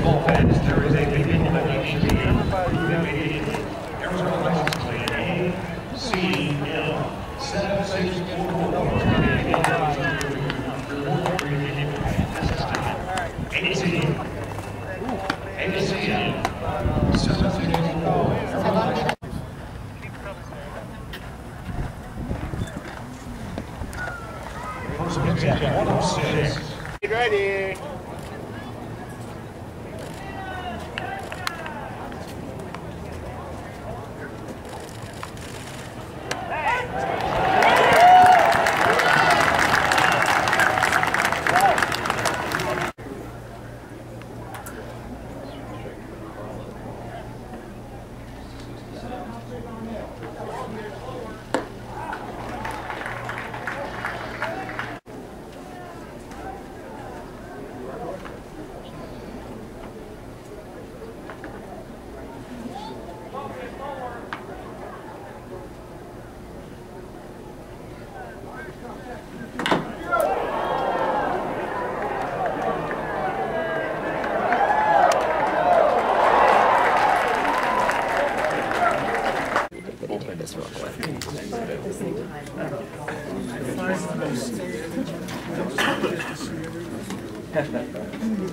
baseball fans, there is a big information Arizona license plate ACL 7644. Get ready.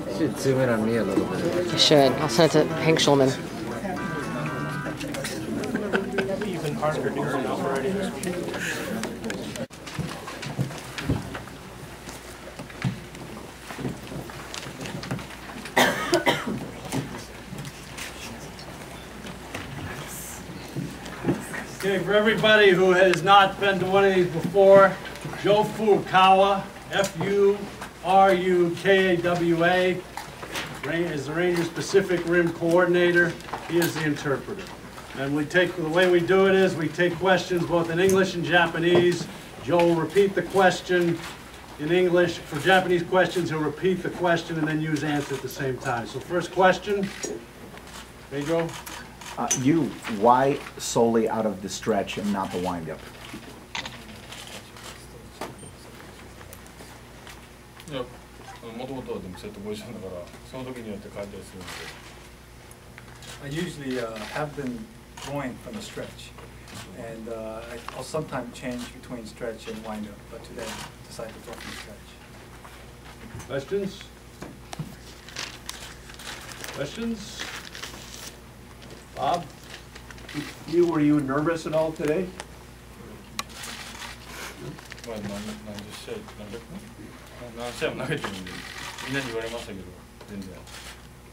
You should zoom in on me a little bit. I should. I'll send it to Hank Schulman. Even harder to do already this week. Okay, for everybody who has not been to one of these before, Joe Furukawa, F-U-R-U-K-A-W-A, is the Rangers Pacific Rim Coordinator. He is the interpreter. And the way we do it is we take questions both in English and Japanese. Joe will repeat the question in English. For Japanese questions, he'll repeat the question and then use answer at the same time. So first question, Pedro. Why solely out of the stretch and not the windup? I usually have been going from the stretch, and I'll sometimes change between stretch and windup, but today I decided to go from the stretch. Questions? Questions? Bob? Were you nervous at all today?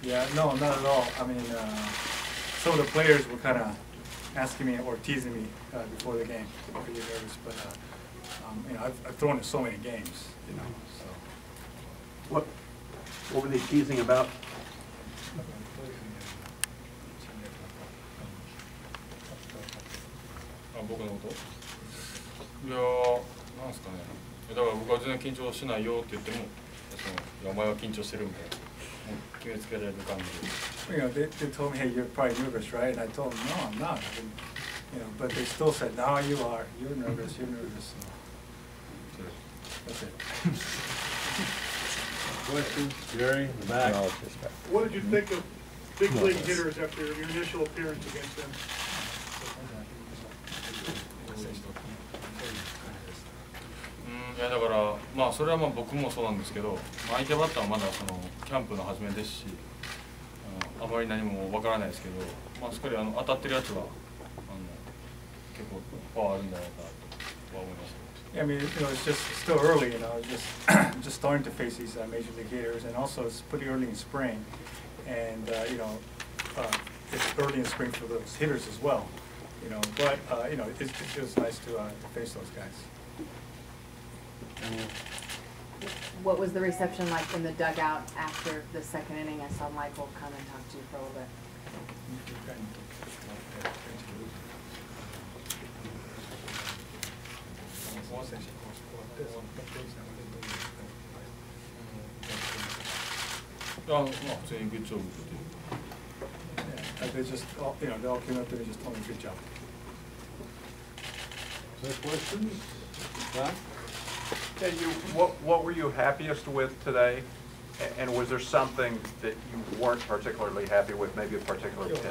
Yeah, no, not at all. I mean, some of the players were kind of asking me or teasing me before the game. Are you nervous? But you know, I've thrown in so many games, you know. So What were they teasing about? You know, they told me, hey, you're probably nervous, right? And I told them, no, I'm not. You know, but they still said, no, you are. You're nervous. You're nervous. So that's it. Questions? Jerry, in the back. What did you think of big league hitters after your initial appearance against them? いやだからまあそれはまあ僕もそうなんですけど、相手バッターはまだそのキャンプの始めですし、あまり何もわからないですけど、まあしっかり当たってるやつは結構パワーあるんじゃないかなとは思います。 I mean, you know, it's just still early. You know, just starting to face these major league hitters, and also it's pretty early in spring, and you know, it's early in spring for those hitters as well. You know, but you know, it was nice to face those guys. What was the reception like in the dugout after the second inning? I saw Michael come and talk to you for a little bit. They just, you know, they all came up to me and just told me good job. Any questions? Huh? What were you happiest with today? And was there something that you weren't particularly happy with, maybe a particular pitch?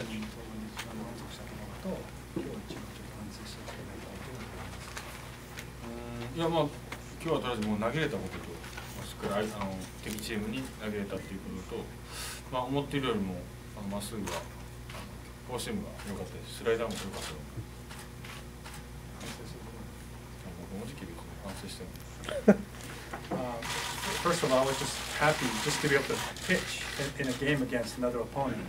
いやまあ今日はとりあえずもう投げれたことと、しっかり敵チームに投げれたっていうことと、まあ思っているよりもまっすぐがフォーシームが良かったです。スライダーも良かったので。僕も時期ですね反省してる。First of all, I was just happy just to be able to pitch in a game against another opponent.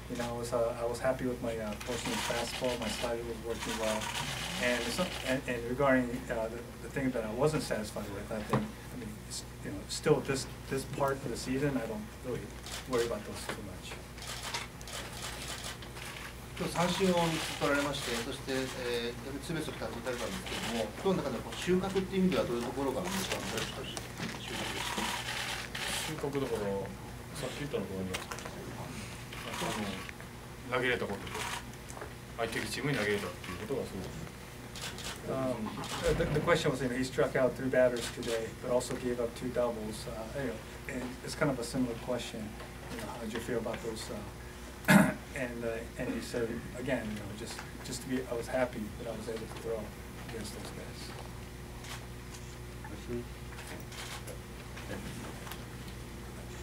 You know, I was happy with my four-seam fastball. My slider was working well, and regarding the thing that I wasn't satisfied with, I mean, you know, still this part of the season, I don't really worry about those too much. 今日三振を3つ取られまして、そして、ツーベースを2つ打たれたんですけれども、今日の中で収穫っていう意味ではどういうところが一番収穫ですか？収穫だからさっき言ったのと同じですか？投げれたことと相手チームに投げれたっていうことがすごい。The question was, you know, he struck out 3 batters today, but also gave up 2 doubles. You know, and it's kind of a similar question. You know, how did you feel about those? And he said again, you know, just to be, I was happy that I was able to throw against those guys.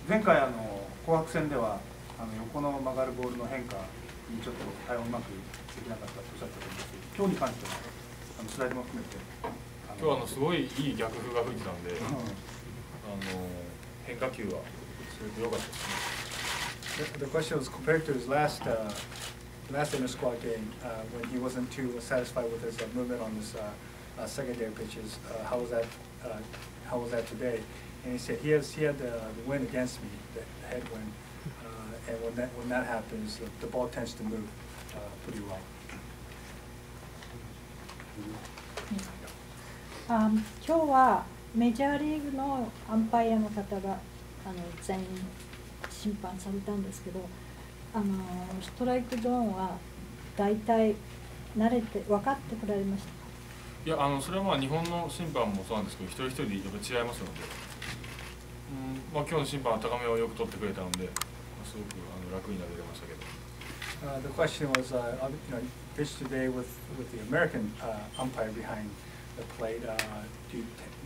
前回紅白戦では横の曲がるボールの変化にちょっと対応うまくできなかったとおっしゃってたんですけど、今日に関してはスライドも含めて今日すごいいい逆風が吹いてたんで、変化球はすごく良かったですね。The question was compared to his last inter-squad game when he wasn't too satisfied with his movement on his secondary pitches. How was that today? And he said he had the wind against me, the headwind, and when that happens, the ball tends to move pretty well. 今日はメジャーリーグのアンパイアの方が全員審判されたんですけど、ストライクゾーンは大体慣れて分かってこられましたか？いやそれはまあ日本の審判もそうなんですけど、一人一人でやっぱり違いますので、まあ今日の審判は高めをよく取ってくれたので、すごく楽に投げれましたけど。The question was, you know, pitched today with the American umpire behind the plate. Do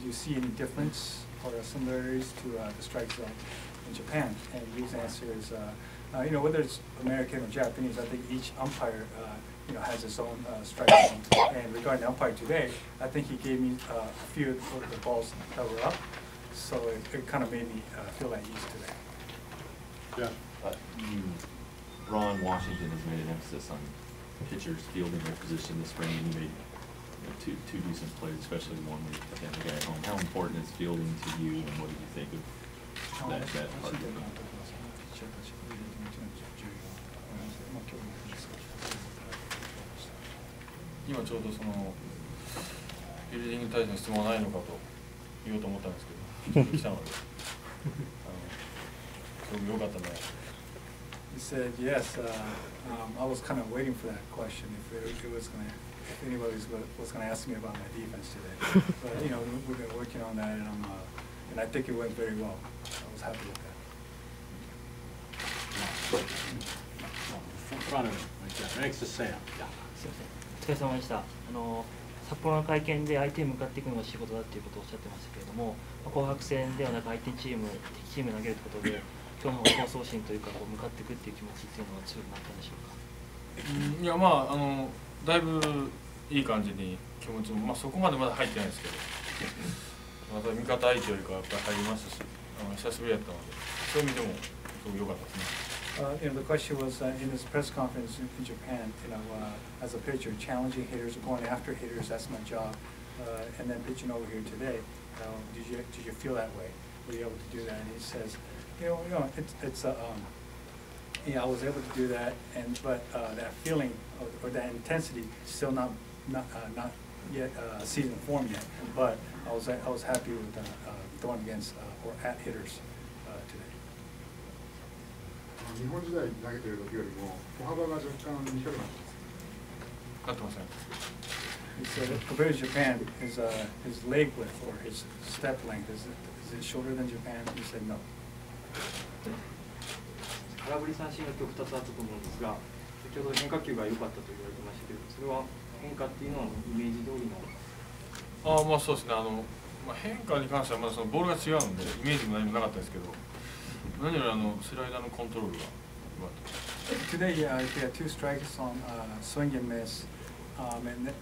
you see any difference or similarities to the strike zone in Japan? And his answer is, you know, whether it's American or Japanese, I think each umpire, you know, has its own strike zone. And regarding the umpire today, I think he gave me a few of the balls that were up, so it kind of made me feel at ease today. Yeah. Ron Washington has made an emphasis on pitchers fielding their position this spring, and he made two decent plays, especially one with the guy at home. How important is fielding to you, and what do you think of that part of it? 今ちょうどそのフィールディングに対しての質問はないのかと言おうと思ったんですけど、来たので、すごく良かったね。He said yes. I was kind of waiting for that question if anybody was going to ask me about my defense today. But you know, we've been working on that, and I think it went very well. I was happy with that. お疲れ様でした。札幌の会見で相手に向かっていくのが仕事だっていうことをおっしゃってましたけれども、紅白戦ではなく相手チーム、敵チームに投げることで、今日の方が競争心というか向かっていくっていう気持ちっていうのは強くなったんでしょうか？いやまあだいぶいい感じに気持ちもそこまでまだ入ってないですけど、また味方相手よりかやっぱり入りましたし、久しぶりだったので、そういう意味でもすごく良かったですね。You know, the question was in this press conference in Japan. You know, as a pitcher, challenging hitters, going after hitters. That's my job. And then pitching over here today. Did you feel that way? Were you able to do that? And he says, you know, it's yeah, I was able to do that, but that feeling or that intensity still not yet seasoned form yet. But I was happy with throwing against or at hitters today. 日本時代に投げてる時よりも歩幅が若干短くなってます。なってません。He said compared to Japan, his leg width or his step length is it shorter than Japan? He said no. 空振り三振が今日2つあったと思うんですが、先ほど変化球が良かったと言われてましたけど、それは変化っていうのはイメージ通りの。まあそうですね、変化に関してはまだそのボールが違うのでイメージも何もなかったですけど、何よりスライダーのコントロールが良かったです。Today, he had 2 strikes on swing and miss, and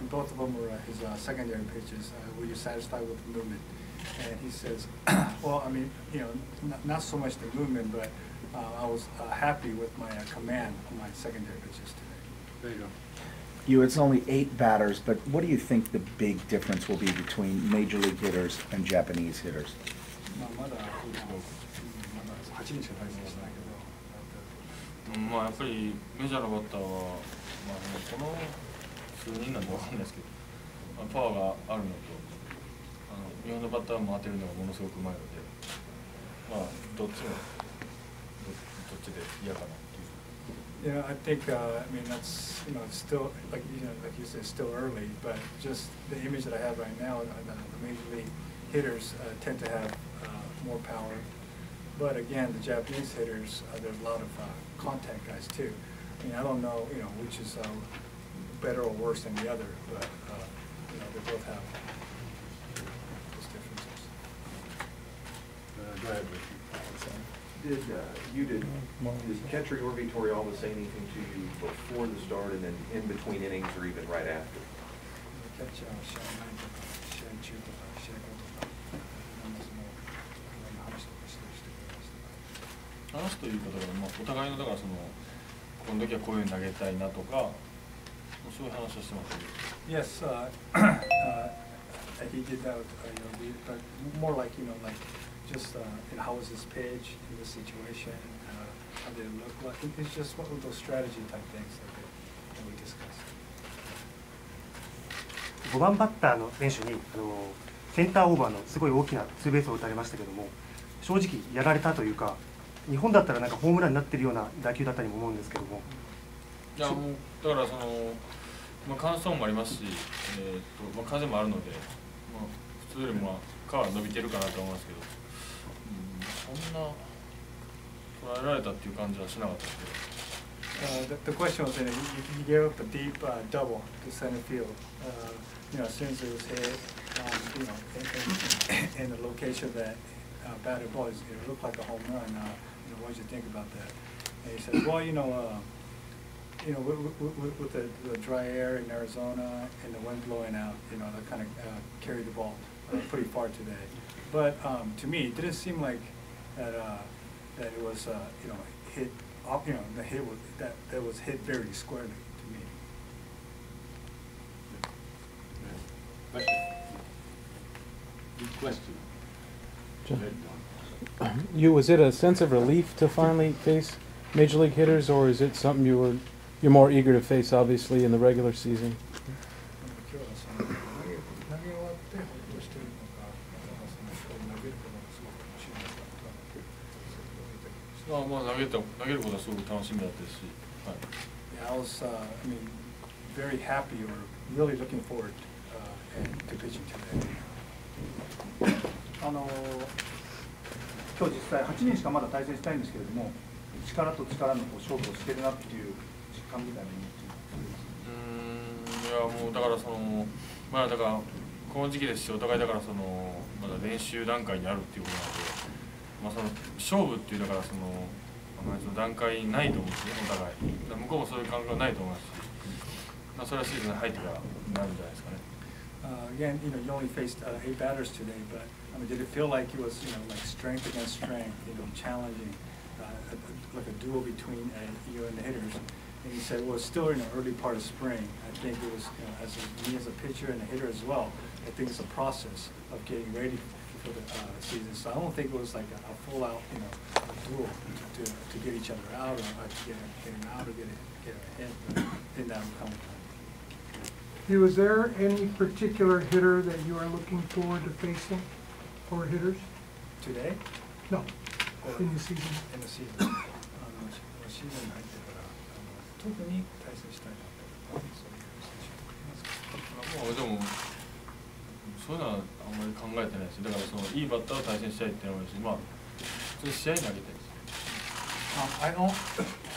both of them were his secondary pitches. Were you satisfied with the movement? And he says, well, I mean, you know, not so much the movement, but I was happy with my command on my secondary pitches today. There you go. It's only 8 batters, but what do you think the big difference will be between major league hitters and Japanese hitters? まあやっぱりメジャーのバッターは、まあ、この数人なんでわかんないですけど、パワーがあるのと、日本のバッターも当てるのがものすごくうまいので、まあどっちで嫌かなっていう。Yeah, I think I mean that's it's still like you said, still early, but just the image that I have right now, the major league hitters tend to have more power. But again, the Japanese hitters, there's a lot of contact guys too. I mean, I don't know, which is better or worse than the other, but they both have those differences. Go ahead, Ricky. Did catcher Yorvi Toriyama say anything to you before the start and then in between innings or even right after? 話すということが、お互いのだからこの時はこういうふうに投げたいなとか、そういう話をしてますね。Yes, he did that, but more like just how was his pitch in this situation, how did it look like? It's just one of those strategy type things that we discussed. 5番バッターの選手にセンターオーバーのすごい大きなツーベースを打たれましたけども、正直やられたというか、日本だったらなんかホームランになってるような打球だったりも思うんですけども。いやもうだから乾燥もありますし、風もあるので、普通よりも皮は伸びてるかなと思いますけど、そんな捉えられたっていう感じはしなかったですけど。The question was, he gave up a deep double to center field. As soon as it was hit, in the location that batted ball, it looked like a home run. What did you think about that? And he said, well, with the dry air in Arizona and the wind blowing out, that kind of carried the ball pretty far today. But to me, it didn't seem like that it was hit. The hit was that was hit very squarely to me. Good question. Was it a sense of relief to finally face major league hitters, or is it something you're more eager to face, obviously, in the regular season? 投げることはすごく楽しみだったし、はい。Yeah, I was, very happy or really looking forward to pitching today. 今日実際8人しかまだ対戦したいんですけれども、力と力の勝負をしてるなっていう実感みたいなのいやもうだからまあだからこの時期ですし、お互いだからまだ練習段階にあるっていうことなので、勝負っていうだから段階ないと思うんですね、お互い。向こうもそういう感覚はないと思いますし、それはシーズンに入ってからなるんじゃないですかね。Again, you only faced 8 batters today, but did it feel like it was, like strength against strength, challenging, like a duel between you and the hitters? And you said, well, it's still in the early part of spring. I think it was, me as a pitcher and a hitter as well, I think it's a process of getting ready for the season. So I don't think it was like a full-out, duel to get each other out or to get him out or get ahead. But I think that will come with time. Was there any particular hitter that you are looking forward to facing, or hitters? Today? No, in the season. In the season. シーズンに入ってから特に対戦したいなとそういう選手がいますか？でもそういうのはあんまり考えてないです。だからいいバッターを対戦したいっていうのもあるし、普通試合に投げたいです。I don't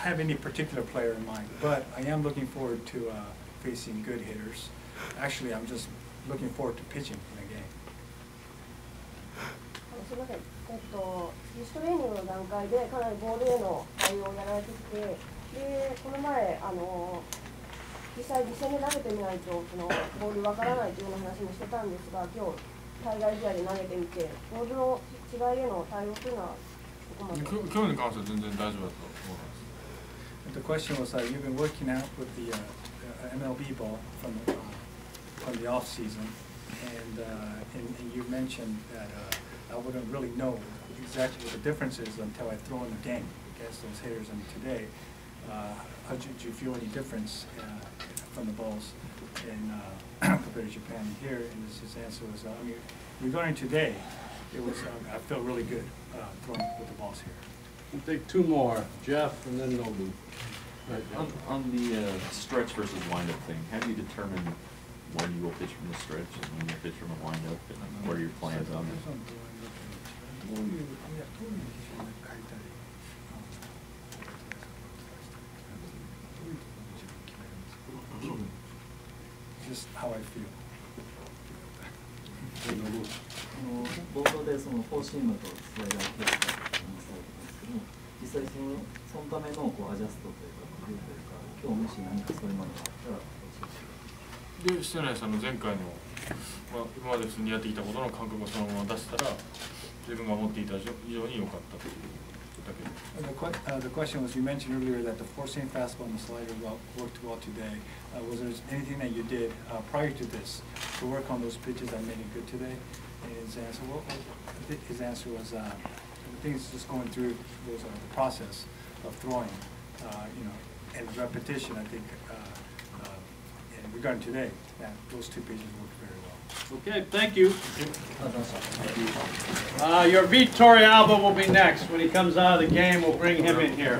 have any particular player in mind, but I am looking forward to facing good hitters. Actually, I'm just looking forward to pitching in a game. すみません、自主トレーニングの段階でかなりボールへの対応をやられてきて、でこの前実際実戦で投げてみないとそのボールわからないというような話もしてたんですが、今日対外試合で投げてみてボールの違いへの対応というのはどこまで？今日に関しては全然大丈夫だと思います。The question was, you've been working out with the MLB ball from the off season, and you mentioned that I wouldn't really know exactly what the difference is until I throw in the game against those hitters. And today, how did you feel any difference from the balls in compared to Japan and here? And his answer was, I mean, regarding today, it was I felt really good throwing with the balls here. We'll take two more, Jeff, and then Nobu. On the stretch versus windup thing, how do you determine when you will pitch from the stretch and when you pitch from a windup, and what are your plans on that? Just how I feel. 冒頭でそのフォーシームとスライダーを決めたと話されてますけども、実際そのためのアジャストというか工夫というか、今日もし何かそういうものがあったら教えてください。で、してないさんの前回の、今まで普通にやってきたことの感覚をそのまま出したら、自分が思っていた以上に良かったというだけで。The question was, you mentioned earlier that the four-seam fastball and the slider worked well today. Was there anything that you did prior to this to work on those pitches that made it good today? And his answer was, I think it's just going through the process of throwing, and repetition. I think, and regarding today, that those two pitches worked very well. Okay, thank you. Your Vittorio Alba will be next. When he comes out of the game, we'll bring him in here.